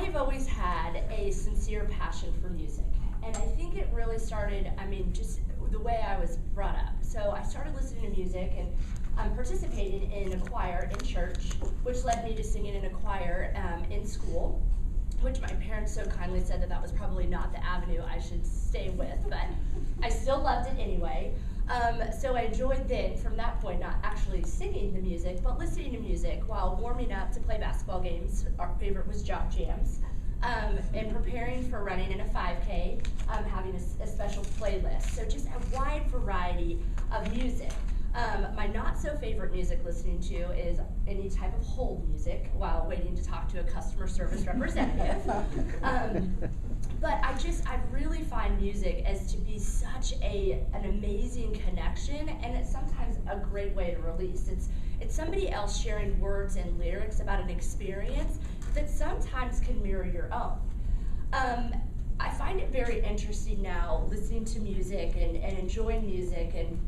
I've always had a sincere passion for music, and I think it really started, just the way I was brought up. So I started listening to music and participated in a choir in church, which led me to singing in a choir in school, which my parents so kindly said that was probably not the avenue I should stay with, but I still loved it anyway. So I enjoyed then, from that point, not actually singing the music, but listening to music while warming up to play basketball games. Our favorite was jock jams. And preparing for running in a 5K, having a special playlist. So just a wide variety of music. My not so favorite music listening to is any type of hold music while waiting to talk to a customer service representative. But I really find music as to be such an amazing connection, and it's sometimes a great way to release. It's somebody else sharing words and lyrics about an experience that sometimes can mirror your own. I find it very interesting now listening to music and enjoying music, and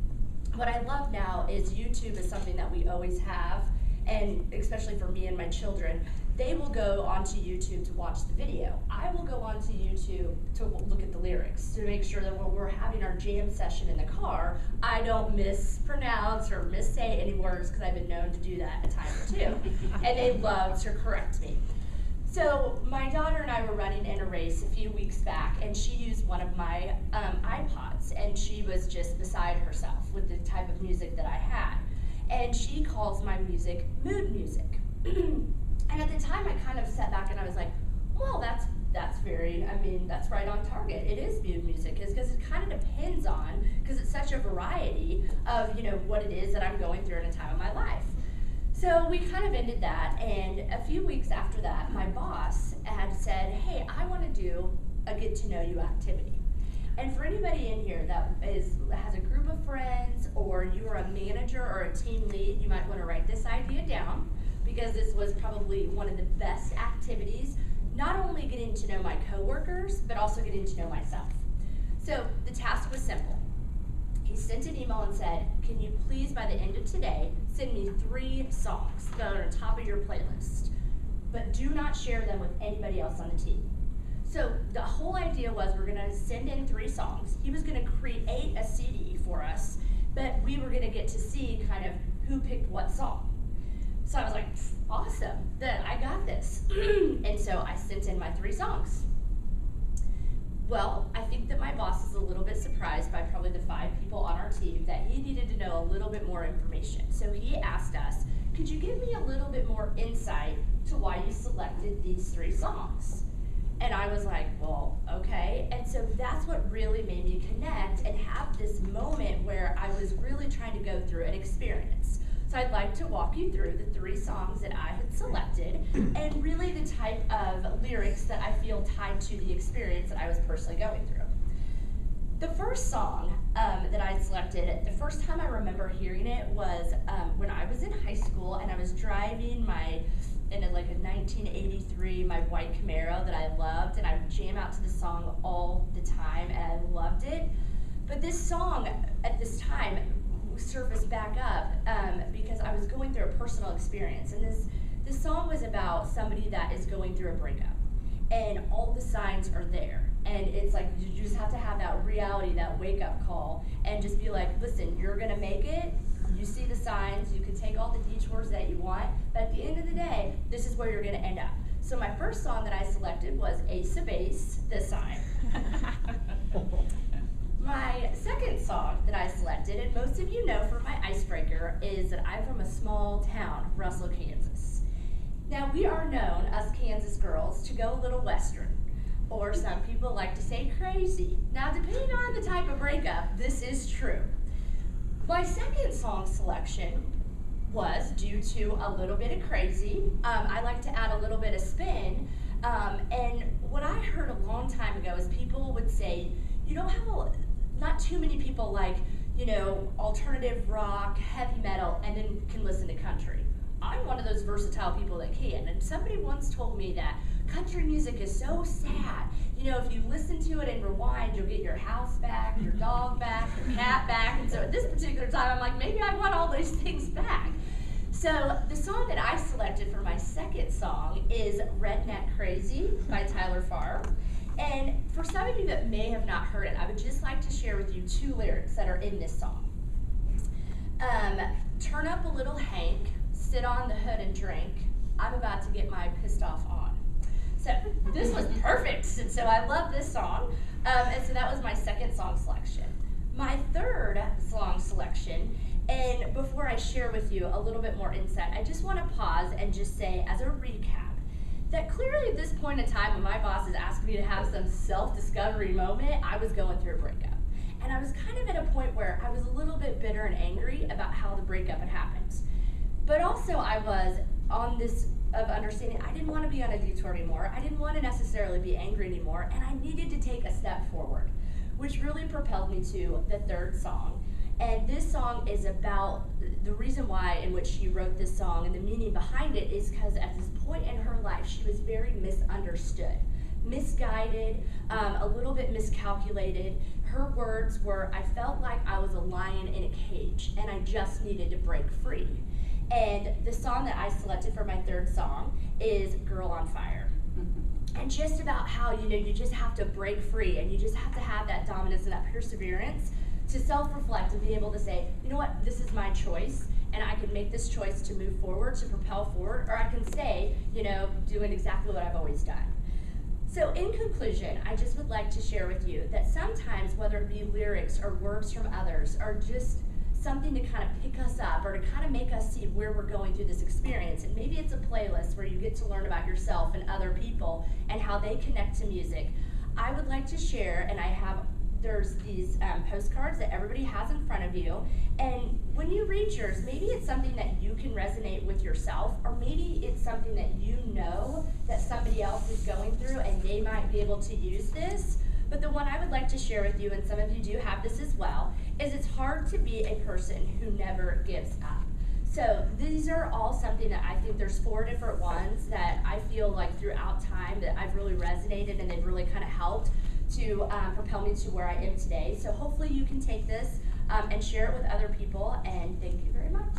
what I love now is YouTube is something that we always have, and especially for me and my children, they will go onto YouTube to watch the video. I will go onto YouTube to look at the lyrics to make sure that when we're having our jam session in the car, I don't mispronounce or missay any words, because I've been known to do that a time or two. And they love to correct me. So my daughter and I were running in a race a few weeks back, and she used one of my iPods, and she was just beside herself with the type of music that I had. And she calls my music mood music. And at the time, I kind of sat back and I was like, well, that's right on target. It is mood music, because it kind of depends on, because it's such a variety of, what it is that I'm going through in a time of my life. So we kind of ended that, and a few weeks after that, my boss had said, hey, I want to do a get to know you activity. And for anybody in here that has a group of friends, or you are a manager or a team lead, you might want to write this idea down, because this was probably one of the best activities, not only getting to know my coworkers, but also getting to know myself. So the task was simple. He sent an email and said, can you please, by the end of today, send me 3 songs that are on top of your playlist, but do not share them with anybody else on the team. So the whole idea was we're gonna send in 3 songs. He was gonna create a CD for us, but we were gonna get to see kind of who picked what song. So I was like, awesome, then I got this. And so I sent in my 3 songs. Well, I think that my boss is a little bit surprised by probably the 5 people on our team that he needed to know a little bit more information. So he asked us, could you give me a little bit more insight to why you selected these 3 songs? And I was like, well, okay. And so that's what really made me connect and have this moment where I was really trying to go through an experience. So I'd like to walk you through the 3 songs that I had selected, and really the type of lyrics that I feel tied to the experience that I was personally going through. The first song that I selected, the first time I remember hearing it was when I was in high school, and I was driving in a 1983, my white Camaro that I loved, and I would jam out to the song all the time, and I loved it. But this song at this time surfaced back up because I was going through a personal experience, and this song was about somebody that is going through a breakup, and all the signs are there, and it's like you just have to have that reality, that wake-up call, and just be like, listen, you're gonna make it. You see the signs, you can take all the detours that you want, but at the end of the day, this is where you're gonna end up. So my first song that I selected was Ace of Base, This Time. My second song that I selected, and most of you know from my icebreaker, is that I'm from a small town, Russell, Kansas. Now we are known, us Kansas girls, to go a little western, or some people like to say crazy. Now depending on the type of breakup, this is true. My second song selection was due to a little bit of crazy. I like to add a little bit of spin, and what I heard a long time ago is people would say, you know how not too many people like, alternative rock, heavy metal, and then can listen to country. I'm one of those versatile people that can, and somebody once told me that country music is so sad. If you listen to it and rewind, you'll get your house back, your dog back, your cat back, and so at this particular time, I'm like, maybe I want all those things back. So the song that I selected for my second song is Redneck Crazy by Tyler Farr. And for some of you that may have not heard it, I would just like to share with you two lyrics that are in this song. Turn up a little Hank, sit on the hood and drink. I'm about to get my pissed off on. So this was perfect, and so I love this song. And so that was my second song selection. My third song selection, and before I share with you a little bit more insight, I just want to pause and just say as a recap, that clearly at this point in time when my boss is asking me to have some self-discovery moment, I was going through a breakup. And I was kind of at a point where I was a little bit bitter and angry about how the breakup had happened. But also I was on this of understanding I didn't want to be on a detour anymore. I didn't want to necessarily be angry anymore, and I needed to take a step forward, which really propelled me to the third song. And this song is about the reason why in which she wrote this song, and the meaning behind it is because at this point in her life, she was very misunderstood, misguided, a little bit miscalculated. Her words were, I felt like I was a lion in a cage, and I just needed to break free. And the song that I selected for my third song is Girl on Fire. And just about how, you just have to break free, and you just have to have that dominance and that perseverance to self-reflect and be able to say, you know what, this is my choice, and I can make this choice to move forward, to propel forward, or I can stay, doing exactly what I've always done. So in conclusion, I just would like to share with you that sometimes, whether it be lyrics or words from others, or just something to kind of pick us up or to kind of make us see where we're going through this experience, and maybe it's a playlist where you get to learn about yourself and other people and how they connect to music, I would like to share, and there's these postcards that everybody has in front of you, and when you read yours, maybe it's something that you can resonate with yourself, or maybe it's something that you know that somebody else is going through and they might be able to use this. But the one I would like to share with you, and some of you do have this as well, is it's hard to be a person who never gives up. So these are all something that I think there's 4 different ones that I feel like throughout time that I've really resonated, and they've really kind of helped to propel me to where I am today. So hopefully you can take this and share it with other people, and thank you very much.